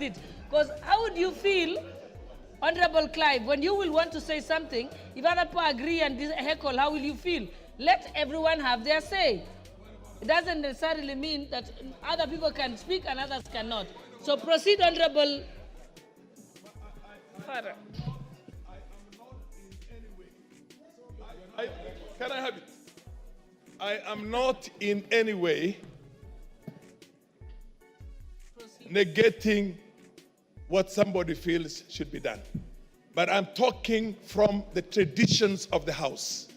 it. Because how would you feel, Honorable Clive, when you will want to say something, if other people agree and heckle, how will you feel? Let everyone have their say. It doesn't necessarily mean that other people can speak and others cannot. So proceed, Honorable Farah. Can I have it? I am not in any way negating what somebody feels should be done. But I'm talking from the traditions of the House.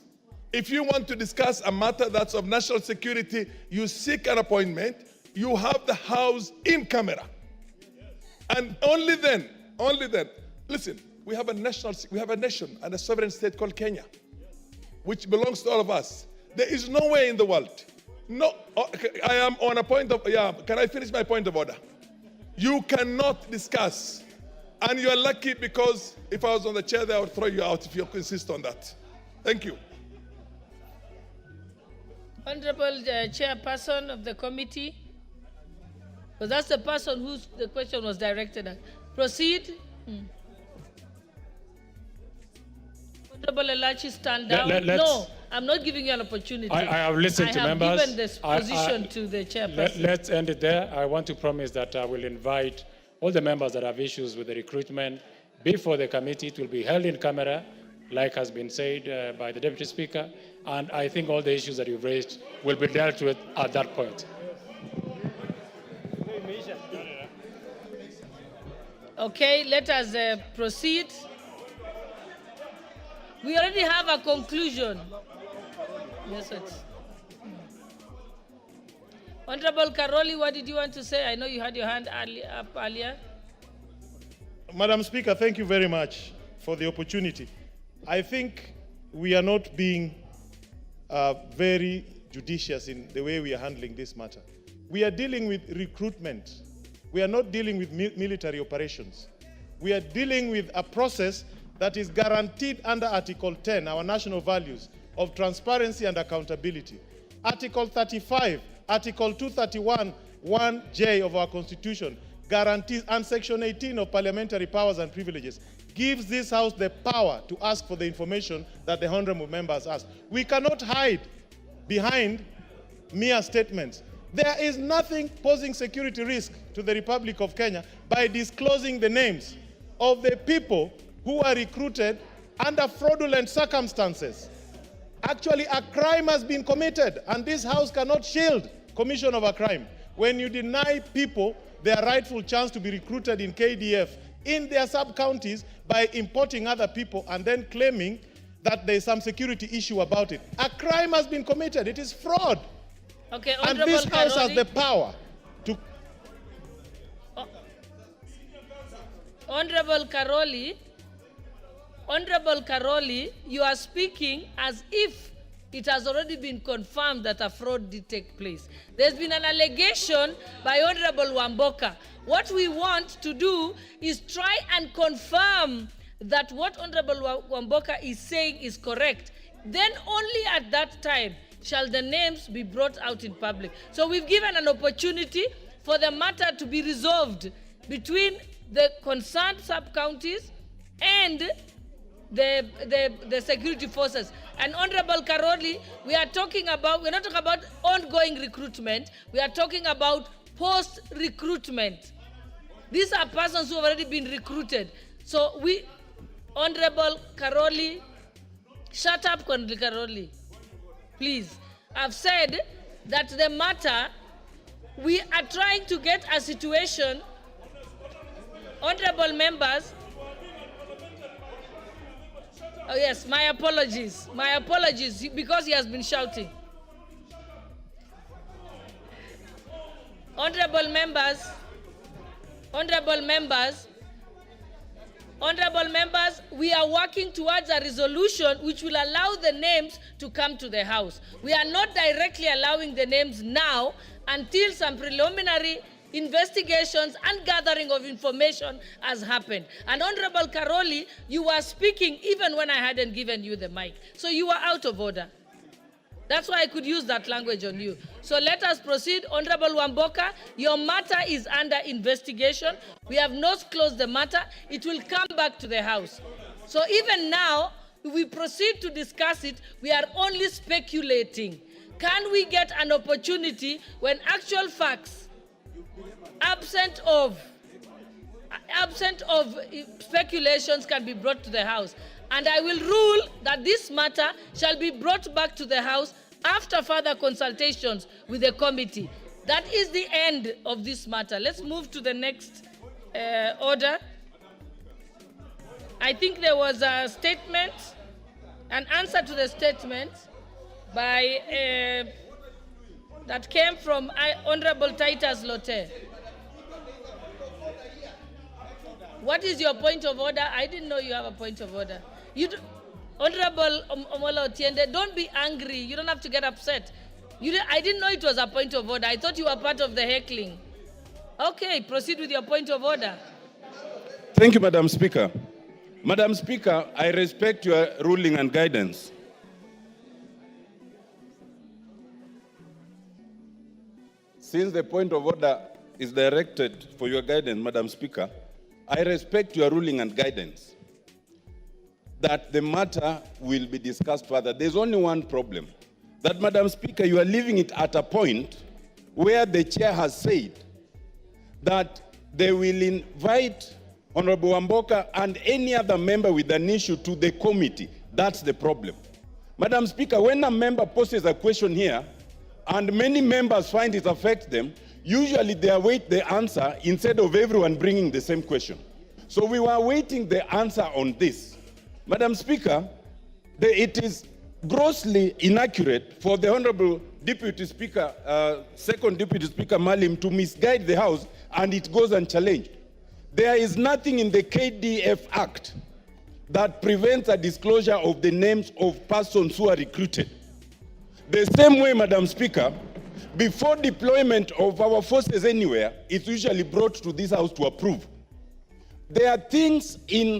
If you want to discuss a matter that's of national security, you seek an appointment, you have the House in camera. And only then, listen, we have a nation and a sovereign state called Kenya, which belongs to all of us. There is no way in the world. No, I am on a point of, can I finish my point of order? You cannot discuss, and you are lucky because if I was on the chair there, I would throw you out if you insist on that. Thank you. Honorable Chairperson of the committee, because that's the person whose the question was directed at. Proceed. Honorable Elachi, stand down. No, I'm not giving you an opportunity. I have listened to members. I have given this position to the chairperson. Let's end it there. I want to promise that I will invite all the members that have issues with the recruitment before the committee. It will be held in camera, like has been said by the Deputy Speaker, and I think all the issues that you've raised will be dealt with at that point. Okay, let us proceed. We already have a conclusion. Yes, it's. Honorable Karoli, what did you want to say? I know you had your hand up earlier. Madam Speaker, thank you very much for the opportunity. I think we are not being very judicious in the way we are handling this matter. We are dealing with recruitment. We are not dealing with military operations. We are dealing with a process that is guaranteed under Article 10, our national values of transparency and accountability. Article 35, Article 231, 1J of our Constitution guarantees, and Section 18 of Parliamentary Powers and Privileges gives this House the power to ask for the information that the honorable members asked. We cannot hide behind mere statements. There is nothing posing security risk to the Republic of Kenya by disclosing the names of the people who are recruited under fraudulent circumstances. Actually, a crime has been committed, and this House cannot shield commission of a crime. When you deny people their rightful chance to be recruited in KDF in their sub-counties by importing other people and then claiming that there is some security issue about it. A crime has been committed. It is fraud. Okay, and this House has the power to... Honorable Karoli, you are speaking as if it has already been confirmed that a fraud did take place. There's been an allegation by Honorable Wamboka. What we want to do is try and confirm that what Honorable Wamboka is saying is correct. Then only at that time shall the names be brought out in public. So we've given an opportunity for the matter to be resolved between the concerned sub-counties and the security forces. And Honorable Karoli, we're not talking about ongoing recruitment, we are talking about post-recruitment. These are persons who have already been recruited. So Honorable Karoli, shut up, Honorable Karoli. Please. I've said that the matter, we are trying to get a situation, honorable members. Oh yes, my apologies, because he has been shouting. Honorable members, we are working towards a resolution which will allow the names to come to the House. We are not directly allowing the names now until some preliminary investigations and gathering of information has happened. And Honorable Karoli, you were speaking even when I hadn't given you the mic. So you are out of order. That's why I could use that language on you. So let us proceed. Honorable Wamboka, your matter is under investigation. We have not closed the matter. It will come back to the House. So even now, if we proceed to discuss it, we are only speculating. Can we get an opportunity when actual facts, absent of speculations, can be brought to the House? And I will rule that this matter shall be brought back to the House after further consultations with the committee. That is the end of this matter. Let's move to the next order. I think there was a statement, an answer to the statement by that came from Honorable Titus Lotte. What is your point of order? I didn't know you have a point of order. Honorable Omola Otiende, don't be angry. You don't have to get upset. I didn't know it was a point of order. I thought you were part of the heckling. Okay, proceed with your point of order. Thank you, Madam Speaker. Madam Speaker, I respect your ruling and guidance. Since the point of order is directed for your guidance, Madam Speaker, I respect your ruling and guidance that the matter will be discussed further. There's only one problem, that, Madam Speaker, you are leaving it at a point where the chair has said that they will invite Honorable Wamboka and any other member with an issue to the committee. That's the problem. Madam Speaker, when a member poses a question here and many members find it affects them, usually they await the answer instead of everyone bringing the same question. So we were awaiting the answer on this. Madam Speaker, it is grossly inaccurate for the Honorable Deputy Speaker, Second Deputy Speaker Malim, to misguide the House, and it goes unchallenged. There is nothing in the KDF Act that prevents a disclosure of the names of persons who are recruited. The same way, Madam Speaker, before deployment of our forces anywhere, it's usually brought to this House to approve. There are things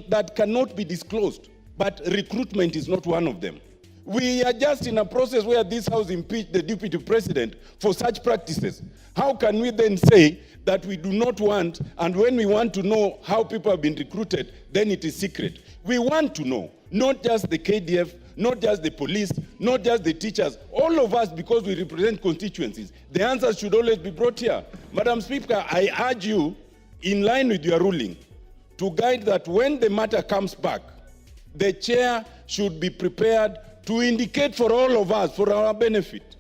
that cannot be disclosed, but recruitment is not one of them. We are just in a process where this House impeached the Deputy President for such practices. How can we then say that we do not want, and when we want to know how people have been recruited, then it is secret? We want to know, not just the KDF, not just the police, not just the teachers, all of us, because we represent constituencies. The answers should always be brought here. Madam Speaker, I urge you, in line with your ruling, to guide that when the matter comes back, the chair should be prepared to indicate for all of us, for our benefit,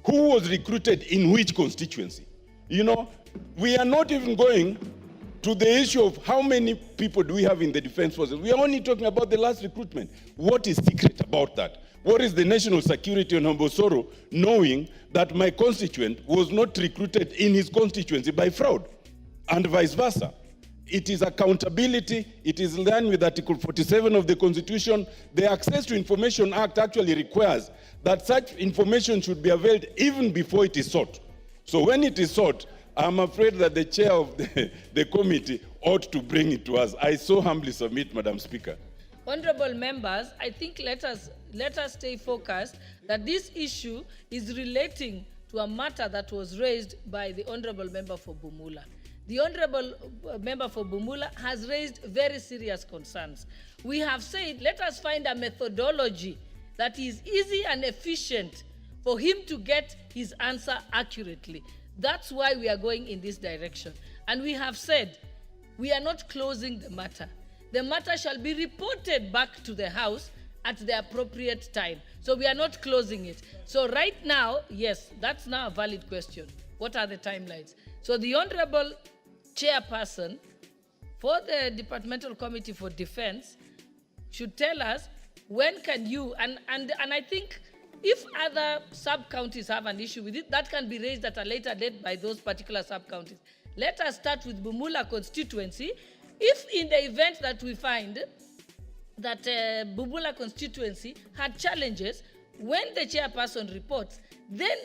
who was recruited in which constituency. You know, we are not even going to the issue of how many people do we have in the defense forces. We are only talking about the last recruitment. What is secret about that? What is the national security on Hombosoro, knowing that my constituent was not recruited in his constituency by fraud, and vice versa? It is accountability. It is in line with Article 47 of the Constitution. The Access to Information Act actually requires that such information should be availed even before it is sought. So when it is sought, I'm afraid that the chair of the committee ought to bring it to us. I so humbly submit, Madam Speaker. Honorable members, I think let us stay focused that this issue is relating to a matter that was raised by the Honorable Member for Bumula. The Honorable Member for Bumula has raised very serious concerns. We have said, let us find a methodology that is easy and efficient for him to get his answer accurately. That's why we are going in this direction. And we have said, we are not closing the matter. The matter shall be reported back to the House at the appropriate time. So we are not closing it. So right now, yes, that's now a valid question. What are the timelines? So the Honorable Chairperson for the Departmental Committee for Defense should tell us when can you, and I think if other sub-counties have an issue with it, that can be raised at a later date by those particular sub-counties. Let us start with Bumula constituency. If in the event that we find that Bumula constituency had challenges, when the chairperson reports, then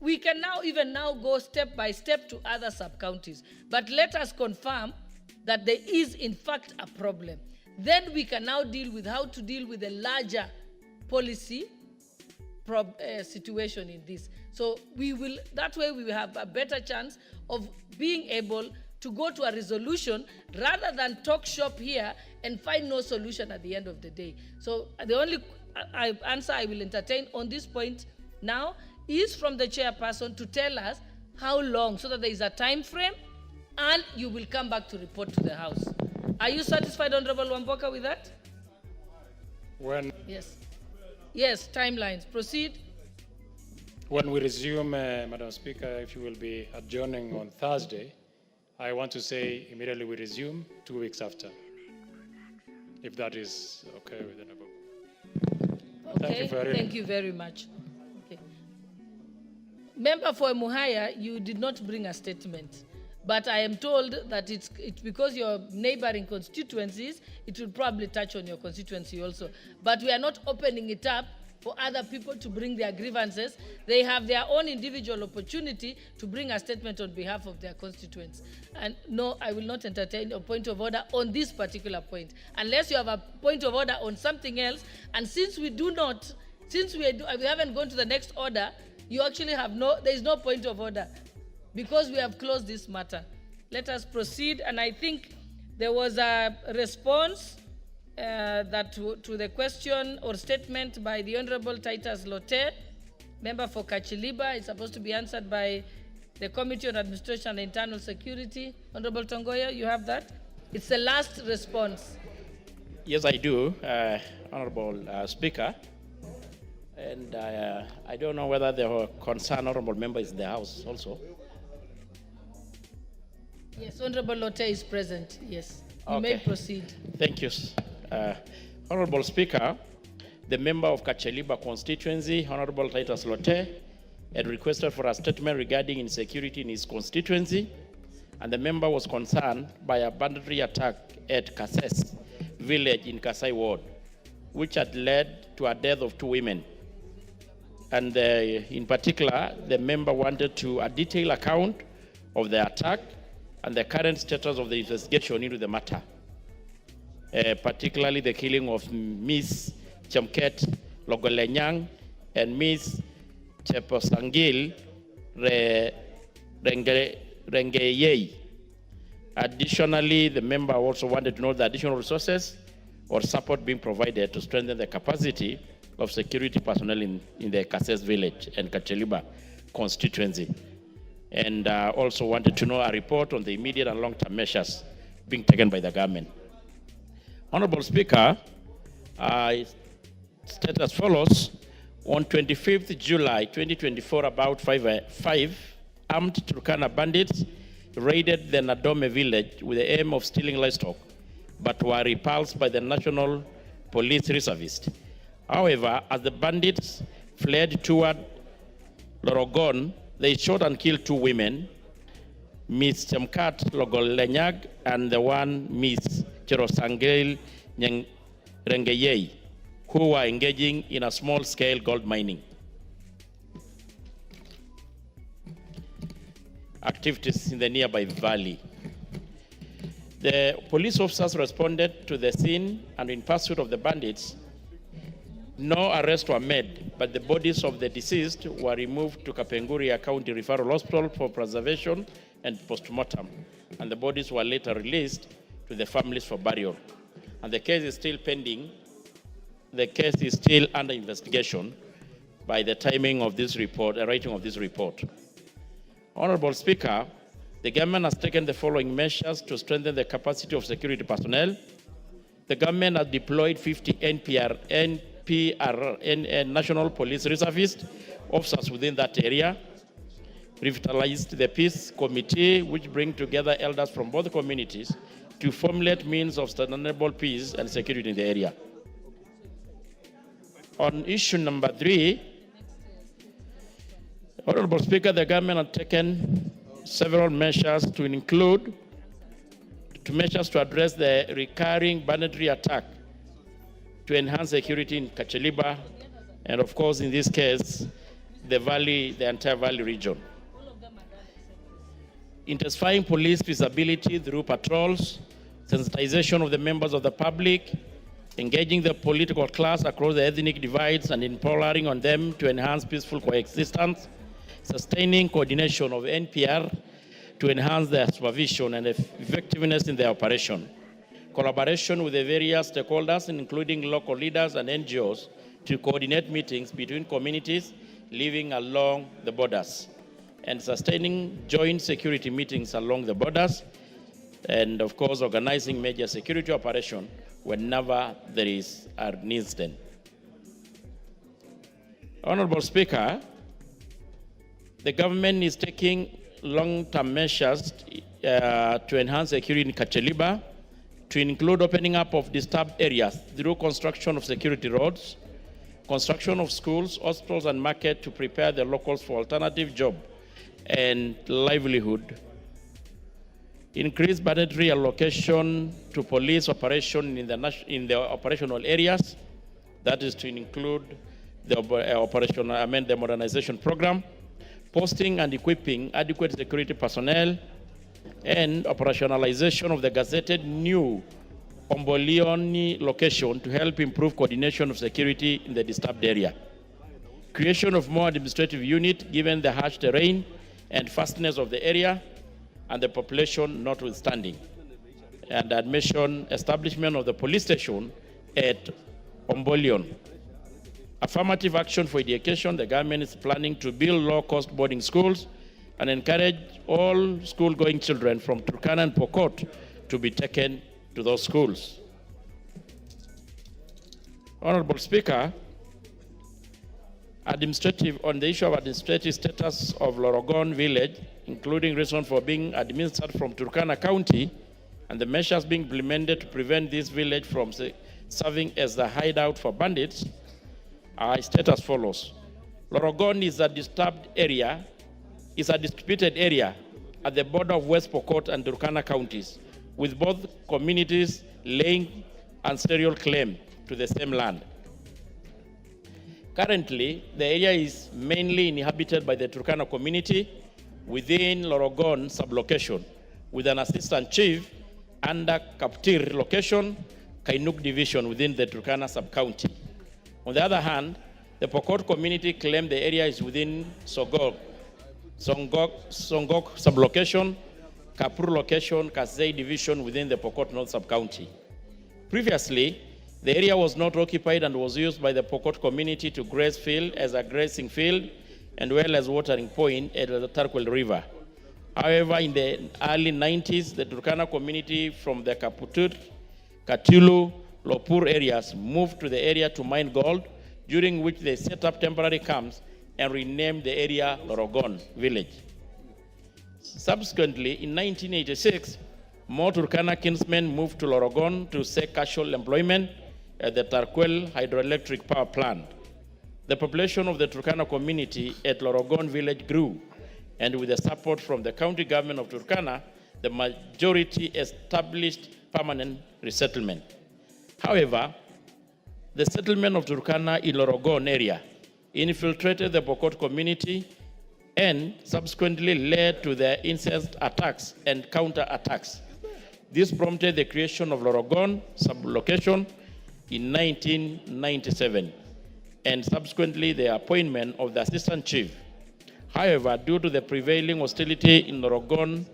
we can now go step by step to other sub-counties. But let us confirm that there is in fact a problem. Then we can now deal with how to deal with the larger policy situation in this. So that way we will have a better chance of being able to go to a resolution rather than talk shop here and find no solution at the end of the day. So the only answer I will entertain on this point now is from the chairperson to tell us how long, so that there is a time frame, and you will come back to report to the House. Are you satisfied, Honorable Wamboka, with that? Yes, timelines. Proceed. When we resume, Madam Speaker, if you will be adjourning on Thursday, I want to say immediately we resume 2 weeks after, if that is okay with the Honorable. Okay, thank you very much. Okay. Member for Muhaya, you did not bring a statement, but I am told that it's because your neighboring constituencies, it will probably touch on your constituency also. But we are not opening it up for other people to bring their grievances. They have their own individual opportunity to bring a statement on behalf of their constituents. And no, I will not entertain a point of order on this particular point, unless you have a point of order on something else. And since we haven't gone to the next order, you actually have there is no point of order, because we have closed this matter. Let us proceed. And I think there was a response to the question or statement by the Honorable Titus Lotte, member for Kaliba. It's supposed to be answered by the Committee on Administration and Internal Security. Honorable Tongoya, you have that? It's the last response. Yes, I do, Honorable Speaker. And I don't know whether the concerned honorable member is in the House also. Yes, Honorable Lotte is present. Yes, you may proceed. Thank you. Honorable Speaker, the member of Kaliba constituency, Honorable Titus Lotte, had requested for a statement regarding insecurity in his constituency, and the member was concerned by a banditry attack at Kases village in Kasai Ward, which had led to a death of 2 women. And in particular, the member wanted a detailed account of the attack and the current status of the investigation into the matter. Particularly the killing of Miss Chemket Logolenyang and Miss Cheposangil Rengeyei. Additionally, the member also wanted to know the additional resources or support being provided to strengthen the capacity of security personnel in the Kases village and Kaliba constituency. And also wanted to know a report on the immediate and long-term measures being taken by the government. Honorable Speaker, I state as follows. On 25th July 2024, about five armed Turkana bandits raided the Nadome village with the aim of stealing livestock, but were repulsed by the National Police Reservists. However, as the bandits fled toward Lorogon, they shot and killed 2 women, Miss Chemkat Logolenyag and the one Miss Cherosangel Rengeyei, who were engaging in a small-scale gold mining activities in the nearby valley. The police officers responded to the scene, and in pursuit of the bandits, no arrests were made, but the bodies of the deceased were removed to Kapenguria County Referral Hospital for preservation and postmortem, and the bodies were later released to the families for burial. And the case is still pending. The case is still under investigation by the timing of this report, the writing of this report. Honorable Speaker, the government has taken the following measures to strengthen the capacity of security personnel. The government has deployed 50 National Police Reservist officers within that area, revitalized the Peace Committee, which bring together elders from both communities to formulate means of sustainable peace and security in the area. On issue number 3, Honorable Speaker, the government has taken several measures to include measures to address the recurring banditry attack to enhance security in Kaliba, and of course, in this case, the entire valley region. Intensifying police visibility through patrols, sensitization of the members of the public, engaging the political class across the ethnic divides and empowering on them to enhance peaceful coexistence, sustaining coordination of NPR to enhance their supervision and effectiveness in their operation, collaboration with the various stakeholders, including local leaders and NGOs, to coordinate meetings between communities living along the borders, and sustaining joint security meetings along the borders, and of course, organizing major security operations whenever there is an incident. Honorable Speaker, the government is taking long-term measures to enhance security in Kaliba, to include opening up of disturbed areas through construction of security roads, construction of schools, hospitals, and market to prepare the locals for alternative job and livelihood, increased budgetary allocation to police operation in the operational areas, that is to include the modernization program, posting and equipping adequate security personnel, and operationalization of the gazetted new Ombolioni location to help improve coordination of security in the disturbed area. Creation of more administrative unit given the harsh terrain and fastness of the area and the population notwithstanding. And establishment of the police station at Ombolion. Affirmative action for education. The government is planning to build low-cost boarding schools and encourage all school-going children from Turkana and Pokot to be taken to those schools. Honorable Speaker, on the issue of administrative status of Lorogon village, including reason for being administered from Turkana County, and the measures being implemented to prevent this village from serving as the hideout for bandits, I state as follows. Lorogon is a disturbed area, is a disputed area at the border of West Pokot and Turkana counties, with both communities laying ancestral claim to the same land. Currently, the area is mainly inhabited by the Turkana community within Lorogon sublocation, with an assistant chief under Kaptir location, Kainuk division within the Turkana sub-county. On the other hand, the Pokot community claim the area is within Songok sublocation, Kapur location, Kasei division within the Pokot North sub-county. Previously, the area was not occupied and was used by the Pokot community to graze field as a grazing field and well as watering point at the Tarkwel River. However, in the early 90s, the Turkana community from the Kaputut, Katilu, Lopur areas moved to the area to mine gold, during which they set up temporary camps and renamed the area Lorogon village. Subsequently, in 1986, more Turkana kinsmen moved to Lorogon to seek casual employment at the Tarkwel hydroelectric power plant. The population of the Turkana community at Lorogon village grew, and with the support from the county government of Turkana, the majority established permanent resettlement. However, the settlement of Turkana in Lorogon area infiltrated the Pokot community and subsequently led to the incest attacks and counter-attacks. This prompted the creation of Lorogon sublocation in 1997 and subsequently the appointment of the assistant chief. However, due to the prevailing hostility in Lorogon,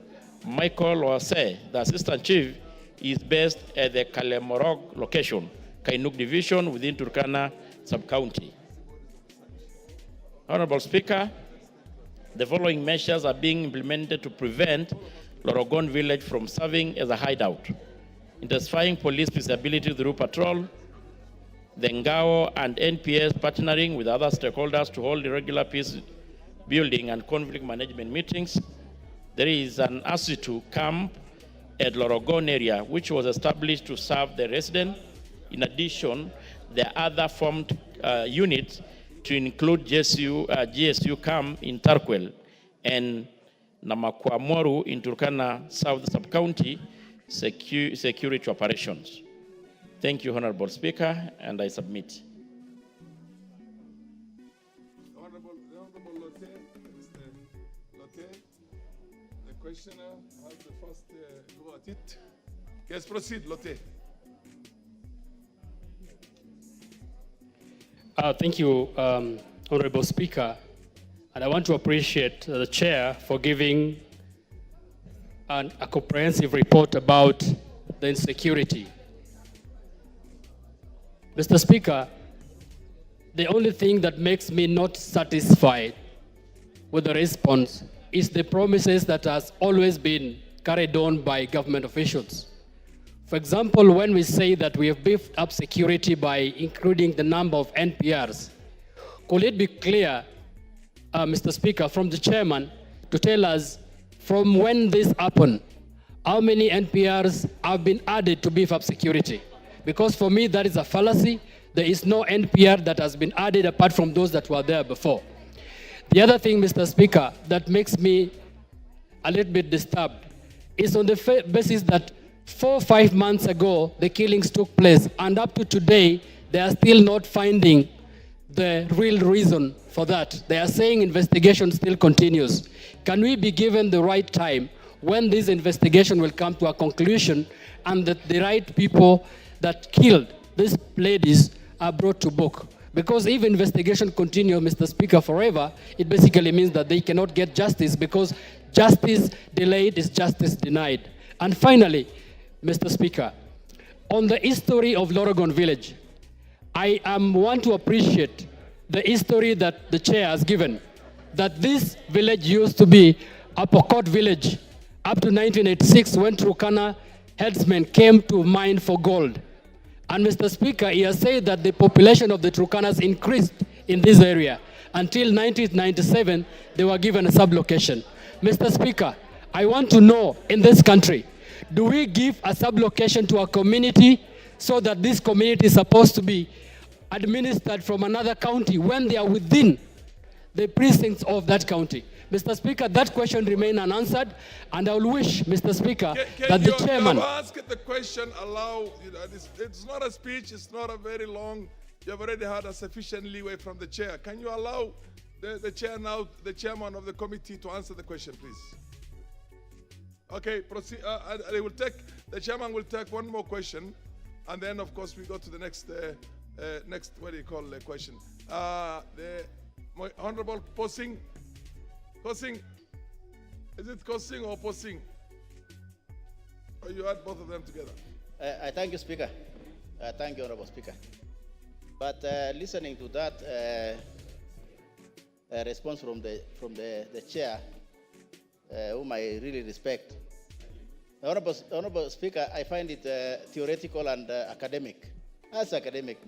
Michael Oase, the assistant chief, is based at the Kalemorog location, Kainuk division within Turkana sub-county. Honorable Speaker, the following measures are being implemented to prevent Lorogon village from serving as a hideout. Intensifying police visibility through patrol, the Ngao and NPS partnering with other stakeholders to hold irregular peace building and conflict management meetings. There is an ASITU camp at Lorogon area, which was established to serve the resident. In addition, there are other formed units to include GSU camp in Tarkwel and Namakwamoru in Turkana South Sub-County security operations. Thank you, Honorable Speaker, and I submit. Honorable Lotte, Mr. Lotte, the questioner has the first go at it. Yes, proceed, Lotte. Thank you, Honorable Speaker. And I want to appreciate the Chair for giving a comprehensive report about the insecurity. Mr. Speaker, the only thing that makes me not satisfied with the response is the promises that has always been carried on by government officials. For example, when we say that we have beefed up security by including the number of NPRs, could it be clear, Mr. Speaker, from the chairman to tell us from when this happened, how many NPRs have been added to beef up security? Because for me, that is a fallacy. There is no NPR that has been added apart from those that were there before. The other thing, Mr. Speaker, that makes me a little bit disturbed is on the basis that 4 or 5 months ago, the killings took place, and up to today, they are still not finding the real reason for that. They are saying investigation still continues. Can we be given the right time when this investigation will come to a conclusion and that the right people that killed these ladies are brought to book? Because if investigation continues, Mr. Speaker, forever, it basically means that they cannot get justice, because justice delayed is justice denied. And finally, Mr. Speaker, on the history of Lorogon Village, I want to appreciate the history that the chair has given, that this village used to be a Pokot village up to 1986 when Turkana headsmen came to mine for gold. And Mr. Speaker, he has said that the population of the Turkanas increased in this area. Until 1997, they were given a sublocation. Mr. Speaker, I want to know in this country, do we give a sublocation to a community so that this community is supposed to be administered from another county when they are within the precincts of that county? Mr. Speaker, that question remains unanswered, and I will wish, Mr. Speaker, that the chairman... ask the question, allow, it's not a speech, it's not a very long, you have already had a sufficient leeway from the chair. Can you allow the chair now, the chairman of the committee, to answer the question, please? Okay, proceed. The chairman will take one more question, and then, of course, we go to the next, what do you call the question? The Honorable Posing. Posing. Is it Kosing or Posing? Or you add both of them together? I thank you, Speaker. Thank you, Honorable Speaker. But listening to that response from the chair, whom I really respect, Honorable Speaker, I find it theoretical and academic. That's academic,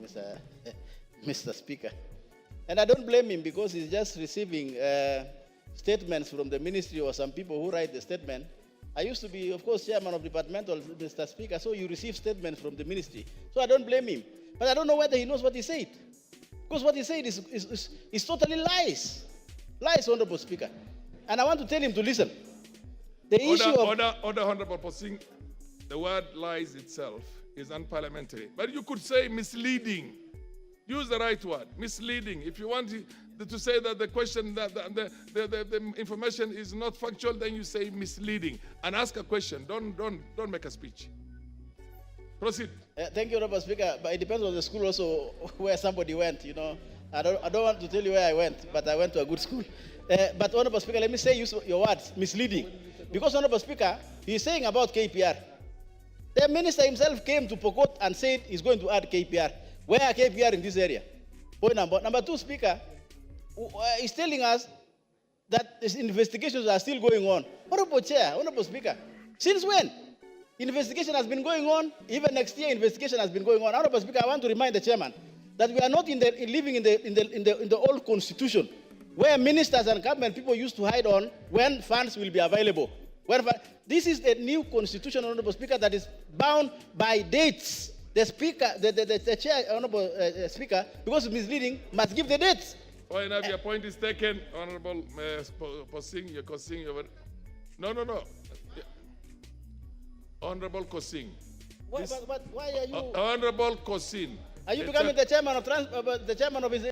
Mr. Speaker. And I don't blame him, because he's just receiving statements from the ministry or some people who write the statement. I used to be, of course, chairman of departmental, Mr. Speaker, so you receive statements from the ministry. So I don't blame him. But I don't know whether he knows what he said. Because what he said is totally lies. Lies, Honorable Speaker. And I want to tell him to listen. The issue of... Order, Honorable Posing, the word lies itself is unparliamentary. But you could say misleading. Use the right word, misleading. If you want to say that the question, that the information is not factual, then you say misleading and ask a question. Don't make a speech. Proceed. Thank you, Honorable Speaker. But it depends on the school also where somebody went. You know, I don't want to tell you where I went, but I went to a good school. But Honorable Speaker, let me say use your words, misleading, because Honorable Speaker, he's saying about KPR. The minister himself came to Pokot and said he's going to add KPR. Where are KPR in this area? Point number two, Speaker, is telling us that these investigations are still going on. Honorable Chair, Honorable Speaker, since when? Investigation has been going on. Even next year, investigation has been going on. Honorable Speaker, I want to remind the chairman that we are not living in the old constitution, where ministers and government people used to hide on when funds will be available. This is the new constitution, Honorable Speaker, that is bound by dates. The Speaker, the Chair, Honorable Speaker, because it's misleading, must give the dates. Oh, enough, your point is taken, Honorable Posing. You're Kosing. No. Yeah. Honorable Kosing. Why are you? Honorable Kosing. Are you becoming the chairman of his?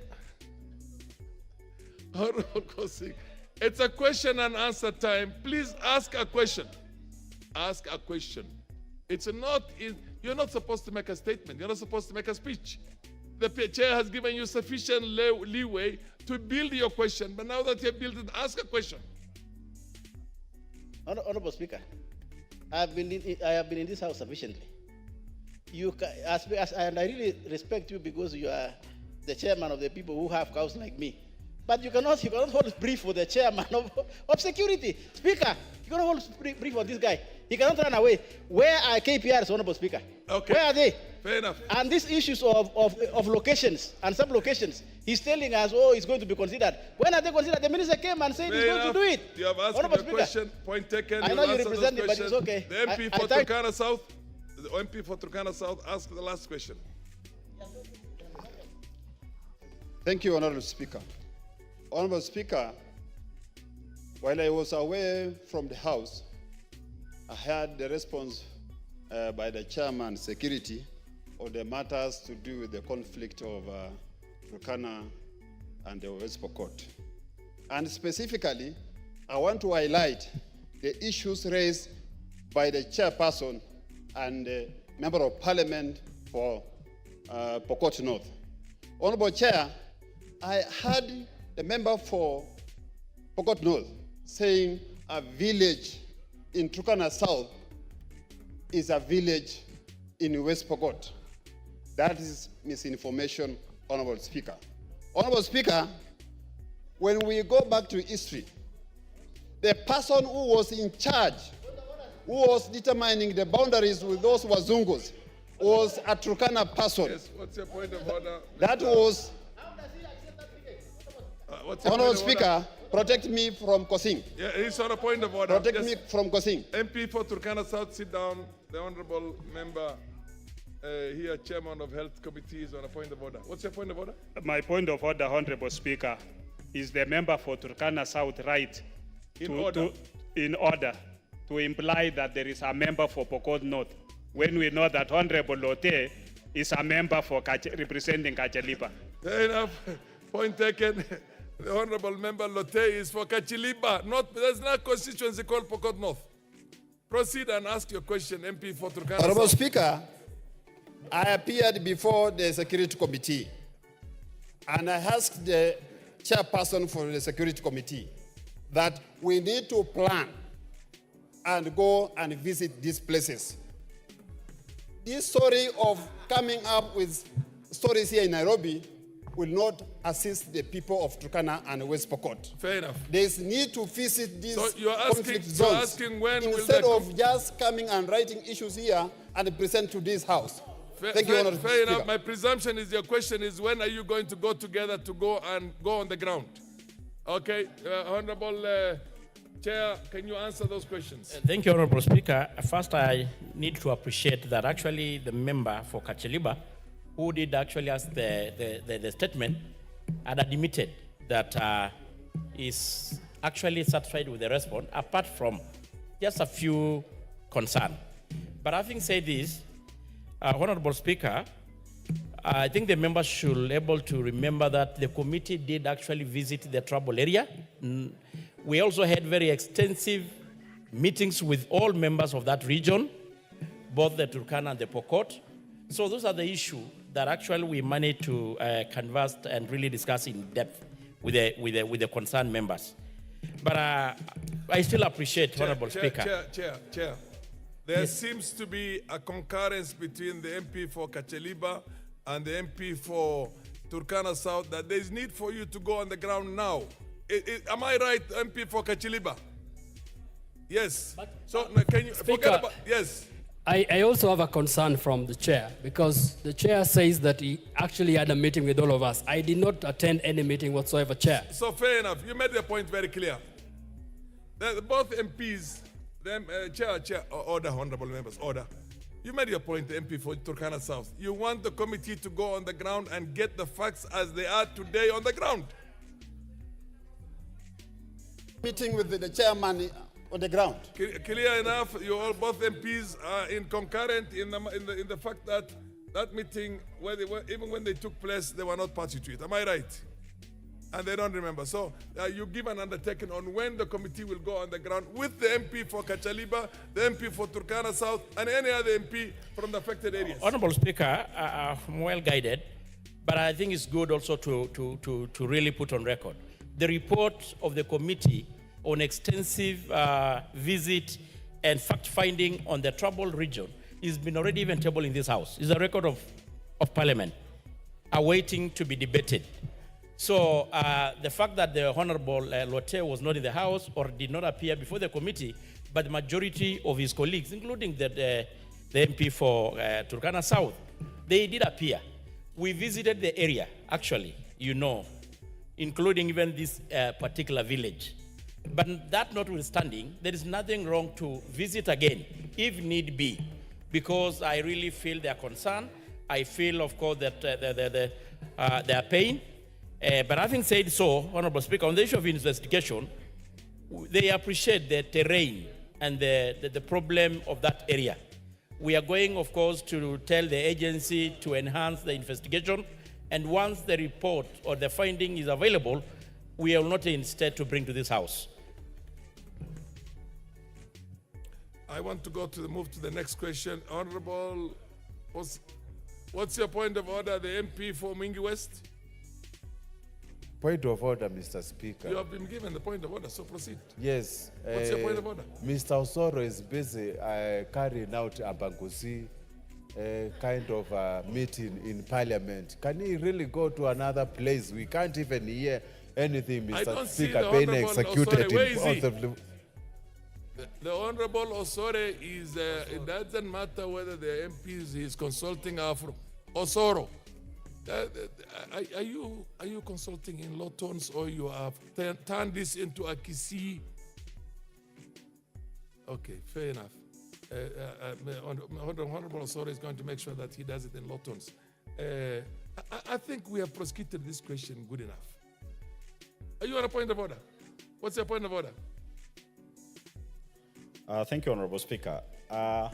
Honorable Kosing. It's a question and answer time. Please ask a question. Ask a question. It's not. You're not supposed to make a statement. You're not supposed to make a speech. The chair has given you sufficient leeway to build your question, but now that you have built it, ask a question. Honorable Speaker, I have been in this house sufficiently. And I really respect you because you are the chairman of the people who have cows like me. But you cannot hold brief for the chairman of security. Speaker, you cannot hold brief for this guy. He cannot run away. Where are KPRs, Honorable Speaker? Okay. Where are they? Fair enough. And these issues of locations and sub-locations, he's telling us, oh, it's going to be considered. When are they considered? The minister came and said he's going to do it. You have asked Honorable the Speaker, question, point taken. I know you represent it, but it's okay. The MP for Turkana South, the MP for Turkana South, ask the last question. Thank you, Honorable Speaker. Honorable Speaker, while I was away from the House, I had the response by the chairman, Security, on the matters to do with the conflict of Turkana and the West Pokot. And specifically, I want to highlight the issues raised by the chairperson and the member of parliament for Pokot North. Honorable Chair, I heard the member for Pokot North saying a village in Turkana South is a village in West Pokot. That is misinformation, Honorable Speaker. Honorable Speaker, when we go back to history, the person who was in charge, who was determining the boundaries with those Wazungus, was a Turkana person. Yes, what's your point of order? That was, Honorable Speaker, order? Protect me from Kosing. Yeah, he's on a point of order. Protect me from Kosing. MP for Turkana South, sit down. The honorable member here, chairman of health committee, is on a point of order. What's your point of order? My point of order, Honorable Speaker, is the member for Turkana South right in order to imply that there is a member for Pokot North, when we know that Honorable Lote is a member for representing Kaliba. Fair enough. Point taken. The honorable member Lote is for Kaliba. There's no constituency called Pokot North. Proceed and ask your question, MP for Turkana Honorable South. Speaker, I appeared before the Security Committee and I asked the chairperson for the Security Committee that we need to plan and go and visit these places. This story of coming up with stories here in Nairobi will not assist the people of Turkana and West Pokot. Fair enough. There is need to visit these conflict zones you're asking when instead will of just coming and writing issues here and present to this House. Thank you, Honorable Fair Speaker. enough. My presumption is your question is when are you going to go together to go on the ground? Okay, Honorable Chair, can you answer those questions? Thank you, Honorable Speaker. First, I need to appreciate that actually the member for Kaliba, who did actually ask the statement, had admitted that is actually satisfied with the response, apart from just a few concerns. But having said this, Honorable Speaker, I think the members should be able to remember that the committee did actually visit the trouble area. We also had very extensive meetings with all members of that region, both the Turkana and the Pokot. So those are the issues that actually we managed to converse and really discuss in depth with the concerned members. But I still appreciate, Honorable Speaker. Chair. There seems to be a concurrence between the MP for Kaliba and the MP for Turkana South that there is need for you to go on the ground now. Am I right, MP for Kaliba? Yes. So can you Speaker, forget about yes? I also have a concern from the chair because the chair says that he actually had a meeting with all of us. I did not attend any meeting whatsoever, Chair. So fair enough. You made your point very clear. Both MPs, Chair, order, honorable members, order. You made your point, MP for Turkana South. You want the committee to go on the ground and get the facts as they are today on the ground. Meeting with the chairman on the ground. Clear enough. You all, both MPs are in concurrent in the fact that that meeting, even when they took place, they were not party to it. Am I right? And they don't remember. So you give an undertaking on when the committee will go on the ground with the MP for Kaliba, the MP for Turkana South, and any other MP from the affected areas. Honorable Speaker, I'm well guided. But I think it's good also to really put on record the report of the committee on extensive visit and fact-finding on the troubled region has been already even tabled in this House. It's a record of Parliament awaiting to be debated. So the fact that the Honorable Lotte was not in the House or did not appear before the committee, but the majority of his colleagues, including the MP for Turkana South, they did appear. We visited the area, actually, including even this particular village. But that notwithstanding, there is nothing wrong to visit again, if need be, because I really feel their concern. I feel, of course, that their pain. But having said so, Honorable Speaker, on the issue of investigation, they appreciate the terrain and the problem of that area. We are going, of course, to tell the agency to enhance the investigation, and once the report or the finding is available, we will not instead to bring to this House. I want to move to the next question. Honorable, what's your point of order, the MP for Mwingi West? Point of order, Mr. Speaker. You have been given the point of order, so proceed. Yes. What's your point of order? Mr. Osoro is busy carrying out a Bangusi kind of meeting in Parliament. Can he really go to another place? We can't even hear anything, Mr. Speaker, being executed in The Honorable Osoro is, it doesn't matter whether the MPs he's consulting are from Osoro. Are you consulting in low tones, or you have turned this into a Kisii? Okay, fair enough. Honorable Osoro is going to make sure that he does it in low tones. I think we have prosecuted this question good enough. Are you on a point of order? What's your point of order? Thank you, Honorable Speaker. I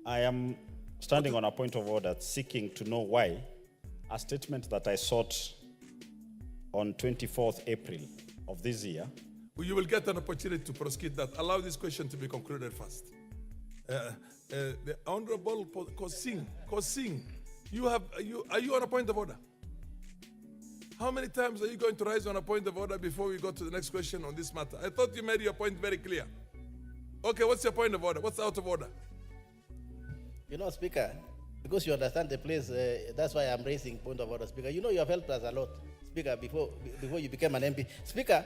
am standing on a point of order seeking to know why a statement that I sought on 24th April of this year. You will get an opportunity to prosecute that. Allow this question to be concluded first. The Honorable Kosing, are you on a point of order? How many times are you going to rise on a point of order before we go to the next question on this matter? I thought you made your point very clear. Okay, what's your point of order? What's out of order? Speaker, because you understand the place, that's why I'm raising point of order, Speaker. You have helped us a lot, Speaker, before you became an MP. Speaker,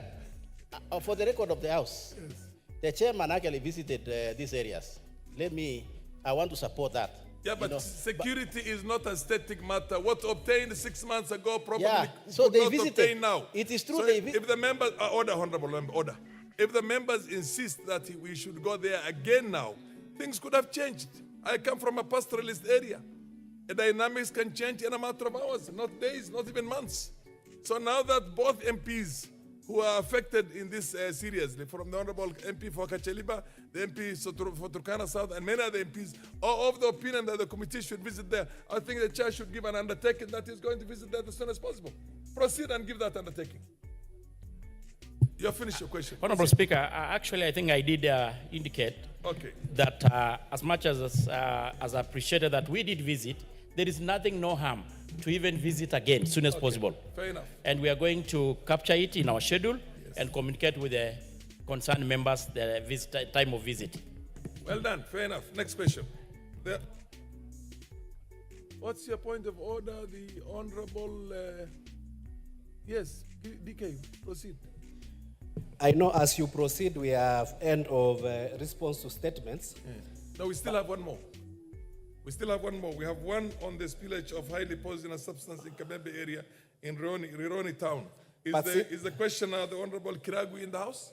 for the record of the House, yes, the chairman actually visited these areas. I want to support that. Yeah, but security is not a static matter. What obtained 6 months ago probably so they not visited. obtain now. It is true. So if the members, Honorable Member, order. If the members insist that we should go there again now, things could have changed. I come from a pastoralist area. The dynamics can change in a matter of hours, not days, not even months. So now that both MPs who are affected in this seriously, from the Honorable MP for Kaliba, the MP for Turkana South, and many other MPs, are of the opinion that the committee should visit there, I think the chair should give an undertaking that he's going to visit there as soon as possible. Proceed and give that undertaking. You have finished your question. Honorable Speaker, actually, I think I did indicate that as much as I appreciated that we did visit, there is no harm to even visit again as soon as possible. Fair enough. And we are going to capture it in our schedule and communicate with the concerned members the time of visit. Well done. Fair enough. Next question. What's your point of order? The Honorable... yes, DK, proceed. I know as you proceed, we have end of response to statements. No, we still have one more. We have one on the spillage of highly poisonous substance in Kabembe area in Rironi town. Is the questioner the Honorable Kiragu in the House?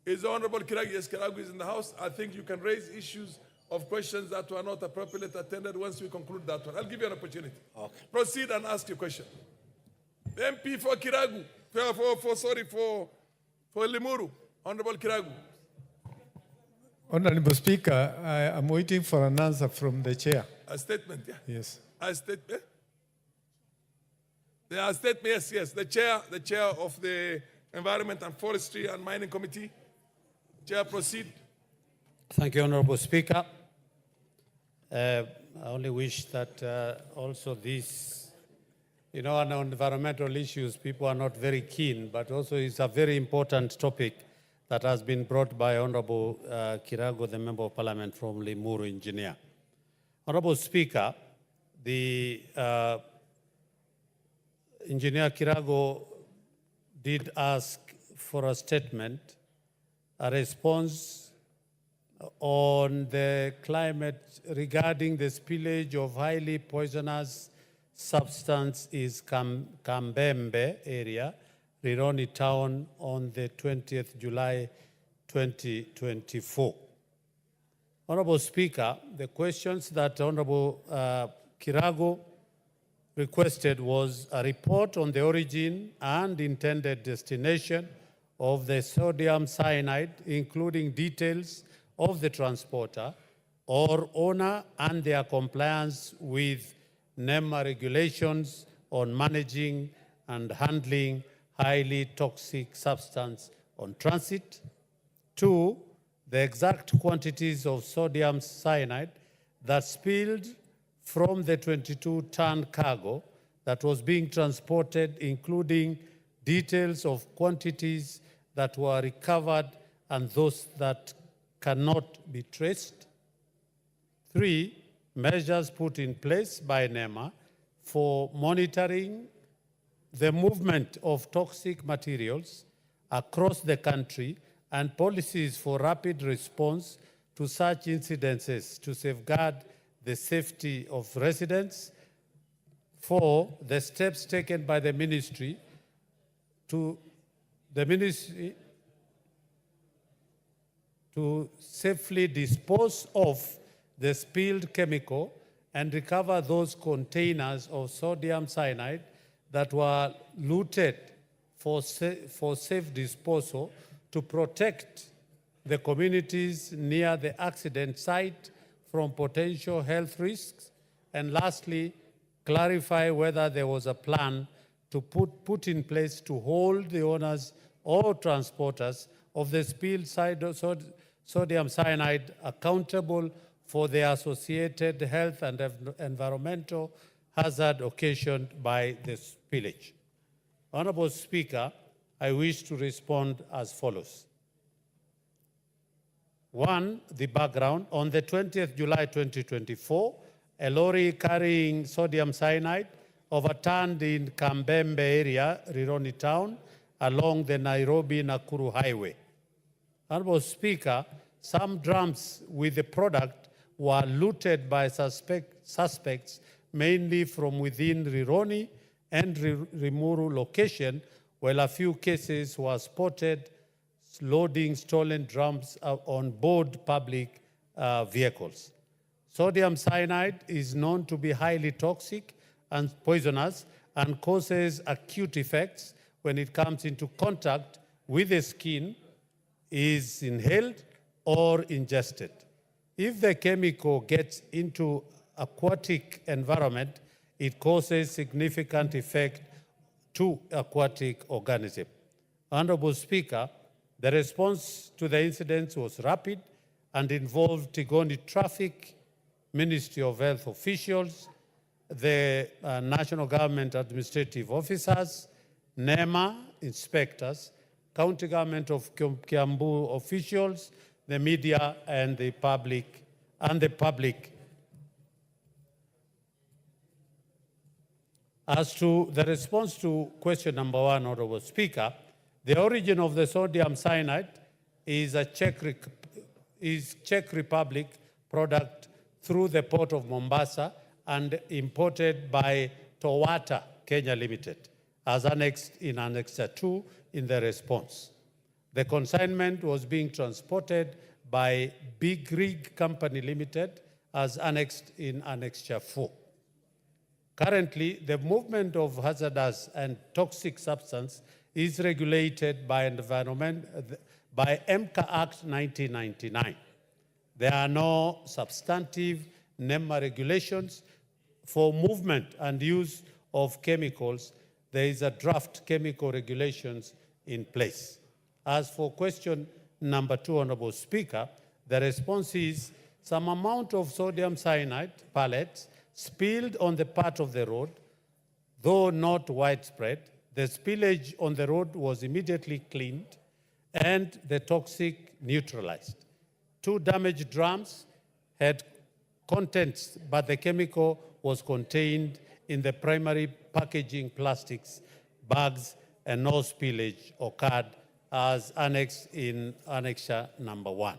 Is the Honorable Kiragu? Yes, Kiragu is in the House. I think you can raise issues of questions that were not appropriately attended once we conclude that one. I'll give you an opportunity. Okay. Proceed and ask your question. The MP for Kiragu, for Limuru, Honorable Kiragu. Honorable Speaker, I am waiting for an answer from the chair. A statement, yeah? Yes. A statement? Yeah, a statement, yes. The chair of the Environment and Forestry and Mining Committee. Chair, proceed. Thank you, Honorable Speaker. I only wish that also this, on environmental issues, people are not very keen, but also it's a very important topic that has been brought by Honorable Kirago, the Member of Parliament from Limuru Engineer. Honorable Speaker, the Engineer Kirago did ask for a statement, a response on the climate regarding the spillage of highly poisonous substance is Kambembe area, Rironi town on the 20th July 2024. Honorable Speaker, the questions that Honorable Kirago requested was a report on the origin and intended destination of the sodium cyanide, including details of the transporter or owner and their compliance with NEMA regulations on managing and handling highly toxic substance on transit. 2, the exact quantities of sodium cyanide that spilled from the 22-ton cargo that was being transported, including details of quantities that were recovered and those that cannot be traced. 3, measures put in place by NEMA for monitoring the movement of toxic materials across the country and policies for rapid response to such incidences to safeguard the safety of residents. 4, the steps taken by the ministry to safely dispose of the spilled chemical and recover those containers of sodium cyanide that were looted for safe disposal to protect the communities near the accident site from potential health risks. And lastly, clarify whether there was a plan to put in place to hold the owners or transporters of the spilled sodium cyanide accountable for the associated health and environmental hazard occasioned by the spillage. Honorable Speaker, I wish to respond as follows. 1, the background. On the 20th July 2024, a lorry carrying sodium cyanide overturned in Kambembe area, Rironi town, along the Nairobi-Nakuru highway. Honorable Speaker, some drums with the product were looted by suspects, mainly from within Rironi and Rimuru location, while a few cases were spotted loading stolen drums on board public vehicles. Sodium cyanide is known to be highly toxic and poisonous and causes acute effects when it comes into contact with the skin, is inhaled or ingested. If the chemical gets into aquatic environment, it causes significant effect to aquatic organism. Honorable Speaker, the response to the incident was rapid and involved Tigoni Traffic, Ministry of Health officials, the National Government Administrative Officers, NEMA inspectors, County Government of Kiambu officials, the media, and the public. As to the response to question number 1, Honorable Speaker, the origin of the sodium cyanide is a Czech Republic product through the port of Mombasa and imported by Towata Kenya Limited, as annexed in Annexure 2 in the response. The consignment was being transported by Big Rig Company Limited, as annexed in Annexure 4. Currently, the movement of hazardous and toxic substance is regulated by MCA Act 1999. There are no substantive NEMA regulations for movement and use of chemicals. There is a draft chemical regulations in place. As for question number 2, Honorable Speaker, the response is some amount of sodium cyanide pellets spilled on the part of the road, though not widespread. The spillage on the road was immediately cleaned and the toxic neutralized. 2 damaged drums had contents, but the chemical was contained in the primary packaging plastics, bags, and no spillage occurred as annexed in Annexure number 1.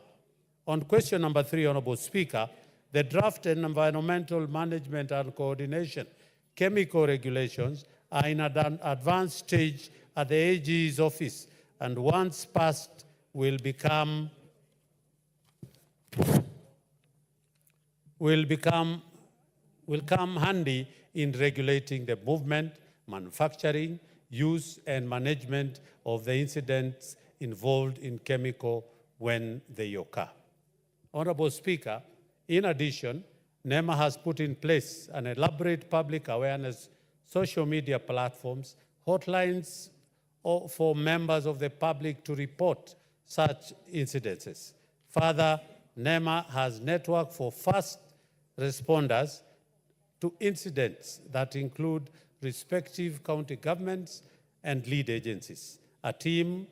On question number 3, Honorable Speaker, the draft and environmental management and coordination chemical regulations are in an advanced stage at the AG's office, and once passed will come handy in regulating the movement, manufacturing, use, and management of the incidents involved in chemical when they occur. Honorable Speaker, in addition, NEMA has put in place an elaborate public awareness social media platforms, hotlines for members of the public to report such incidences. Further, NEMA has network for fast responders to incidents that include respective county governments and lead agencies. A team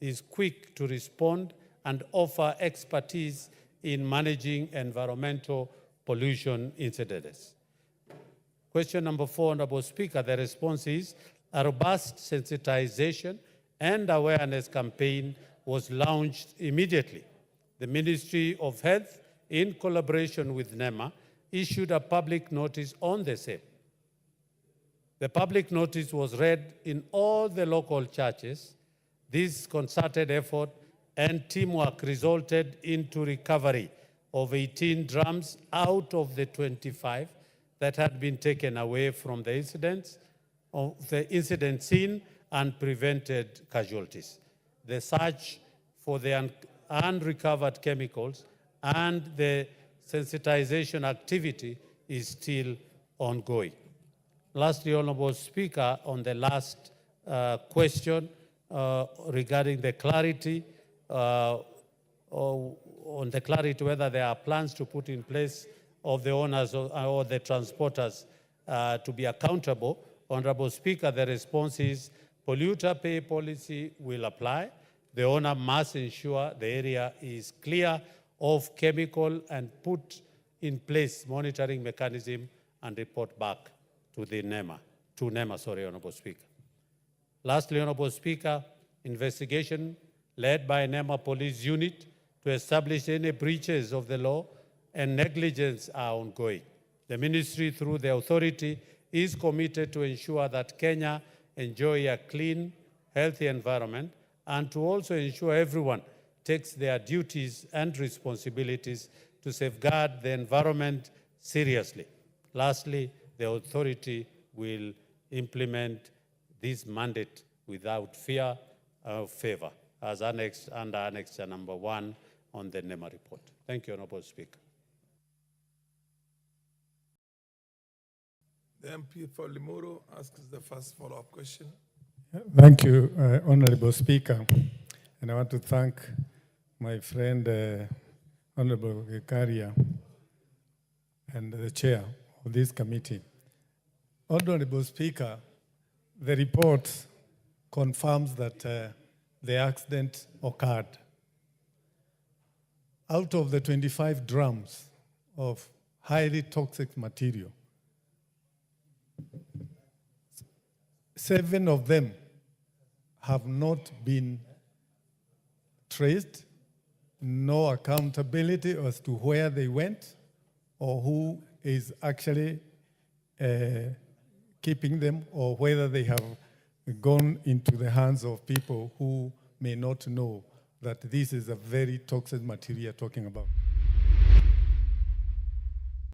is quick to respond and offer expertise in managing environmental pollution incidents. Question number 4, Honorable Speaker, the response is a robust sensitization and awareness campaign was launched immediately. The Ministry of Health, in collaboration with NEMA, issued a public notice on the same. The public notice was read in all the local churches. This concerted effort and teamwork resulted into recovery of 18 drums out of the 25 that had been taken away from the incident scene and prevented casualties. The search for the unrecovered chemicals and the sensitization activity is still ongoing. Lastly, Honorable Speaker, on the last question regarding the clarity, on the clarity whether there are plans to put in place of the owners or the transporters to be accountable, Honorable Speaker, the response is polluter pay policy will apply. The owner must ensure the area is clear of chemical and put in place monitoring mechanism and report back to the NEMA, Honorable Speaker. Lastly, Honorable Speaker, investigation led by NEMA Police Unit to establish any breaches of the law and negligence are ongoing. The ministry, through the authority, is committed to ensure that Kenya enjoy a clean, healthy environment and to also ensure everyone takes their duties and responsibilities to safeguard the environment seriously. Lastly, the authority will implement this mandate without fear or favor, as annexed under Annexure number 1 on the NEMA report. Thank you, Honorable Speaker. The MP for Limuru asks the first follow-up question. Thank you, Honorable Speaker. And I want to thank my friend, Honorable Gachagua, and the chair of this committee. Honorable Speaker, the report confirms that the accident occurred. Out of the 25 drums of highly toxic material, 7 of them have not been traced, no accountability as to where they went or who is actually keeping them, or whether they have gone into the hands of people who may not know that this is a very toxic material talking about.